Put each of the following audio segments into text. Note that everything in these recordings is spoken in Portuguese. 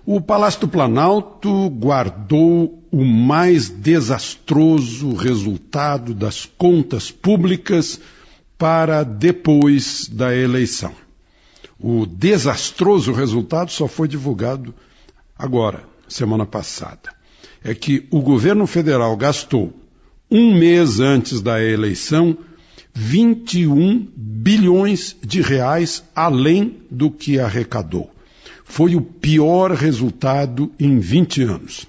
O Palácio do Planalto guardou o mais desastroso resultado das contas públicas para depois da eleição. O desastroso resultado só foi divulgado agora, semana passada. É que o governo federal gastou, um mês antes da eleição, 21 bilhões de reais além do que arrecadou. Foi o pior resultado em 20 anos.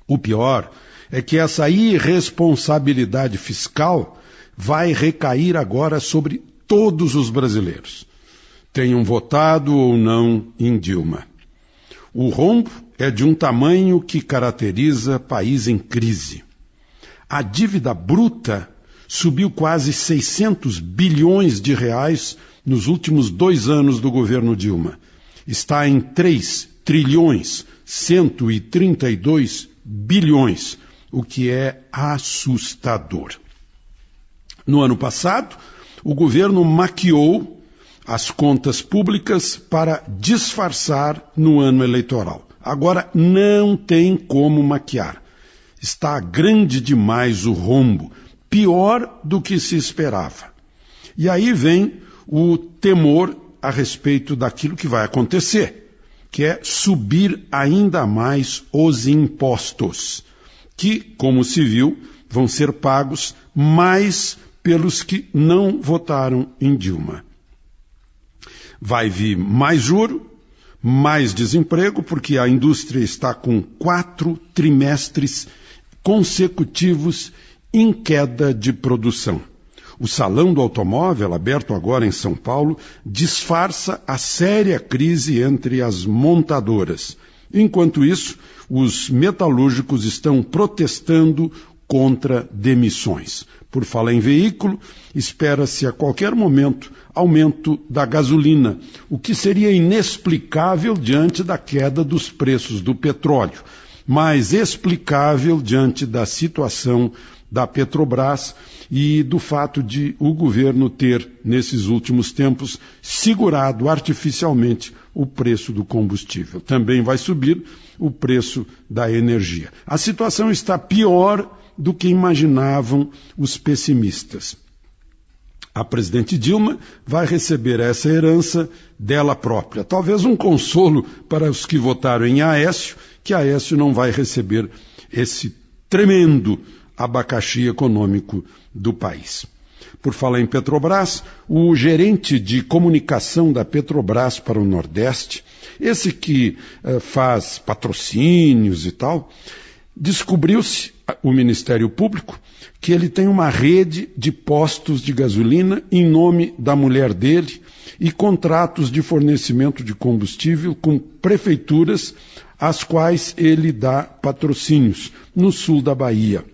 O pior é que essa irresponsabilidade fiscal vai recair agora sobre todos os brasileiros, tenham votado ou não em Dilma. O rombo é de um tamanho que caracteriza país em crise. A dívida bruta subiu quase 600 bilhões de reais nos últimos 2 anos do governo Dilma. Está em 3 trilhões 132 bilhões, o que é assustador. No ano passado, o governo maquiou as contas públicas para disfarçar no ano eleitoral. Agora não tem como maquiar. Está grande demais o rombo, pior do que se esperava. E aí vem o temor a respeito daquilo que vai acontecer, que é subir ainda mais os impostos, que, como se viu, vão ser pagos mais pelos que não votaram em Dilma. Vai vir mais juro, mais desemprego, porque a indústria está com 4 trimestres consecutivos em queda de produção. O Salão do Automóvel, aberto agora em São Paulo, disfarça a séria crise entre as montadoras. Enquanto isso, os metalúrgicos estão protestando contra demissões. Por falar em veículo, espera-se a qualquer momento aumento da gasolina, o que seria inexplicável diante da queda dos preços do petróleo, mas explicável diante da situação da Petrobras e do fato de o governo ter, nesses últimos tempos, segurado artificialmente o preço do combustível. Também vai subir o preço da energia. A situação está pior do que imaginavam os pessimistas. A presidente Dilma vai receber essa herança dela própria. Talvez um consolo para os que votaram em Aécio, que Aécio não vai receber esse tremendo abacaxi econômico do país. Por falar em Petrobras, o gerente de comunicação da Petrobras para o Nordeste, esse que faz patrocínios e tal, descobriu-se, o Ministério Público, que ele tem uma rede de postos de gasolina em nome da mulher dele e contratos de fornecimento de combustível com prefeituras às quais ele dá patrocínios no sul da Bahia.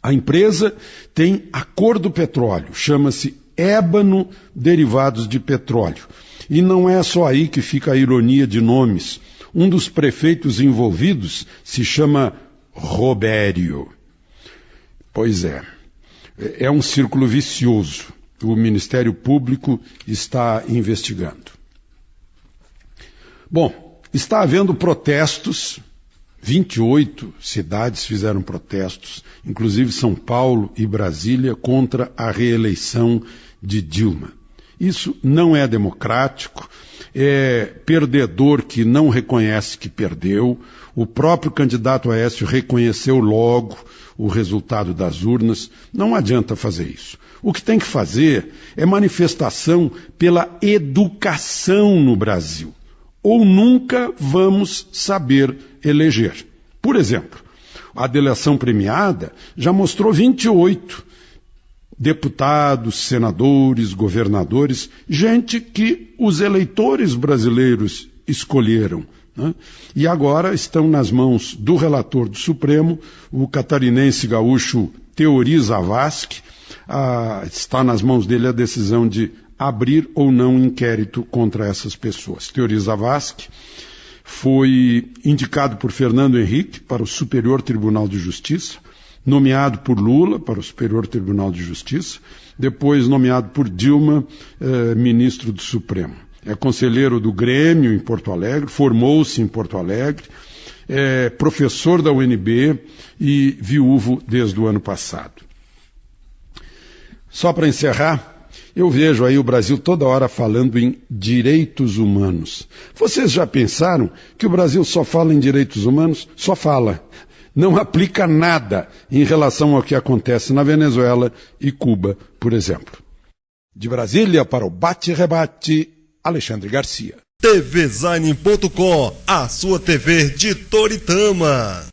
A empresa tem a cor do petróleo, chama-se Ébano Derivados de Petróleo. E não é só aí que fica a ironia de nomes. Um dos prefeitos envolvidos se chama Robério. Pois é um círculo vicioso. O Ministério Público está investigando. Bom, está havendo protestos. 28 cidades fizeram protestos, inclusive São Paulo e Brasília, contra a reeleição de Dilma. Isso não é democrático, é perdedor que não reconhece que perdeu. O próprio candidato Aécio reconheceu logo o resultado das urnas. Não adianta fazer isso. O que tem que fazer é manifestação pela educação no Brasil. Ou nunca vamos saber eleger. Por exemplo, a delação premiada já mostrou 28 deputados, senadores, governadores, gente que os eleitores brasileiros escolheram, né? E agora estão nas mãos do relator do Supremo, o catarinense gaúcho Teori Zavascki. Está nas mãos dele a decisão de abrir ou não inquérito contra essas pessoas. Teori Zavascki foi indicado por Fernando Henrique para o Superior Tribunal de Justiça, nomeado por Lula para o Superior Tribunal de Justiça, depois nomeado por Dilma, ministro do Supremo. É conselheiro do Grêmio em Porto Alegre, formou-se em Porto Alegre, é professor da UNB e viúvo desde o ano passado. Só para encerrar, eu vejo aí o Brasil toda hora falando em direitos humanos. Vocês já pensaram que o Brasil só fala em direitos humanos? Só fala. Não aplica nada em relação ao que acontece na Venezuela e Cuba, por exemplo. De Brasília para o Bate-Rebate, Alexandre Garcia. TVZine.com, a sua TV de Toritama.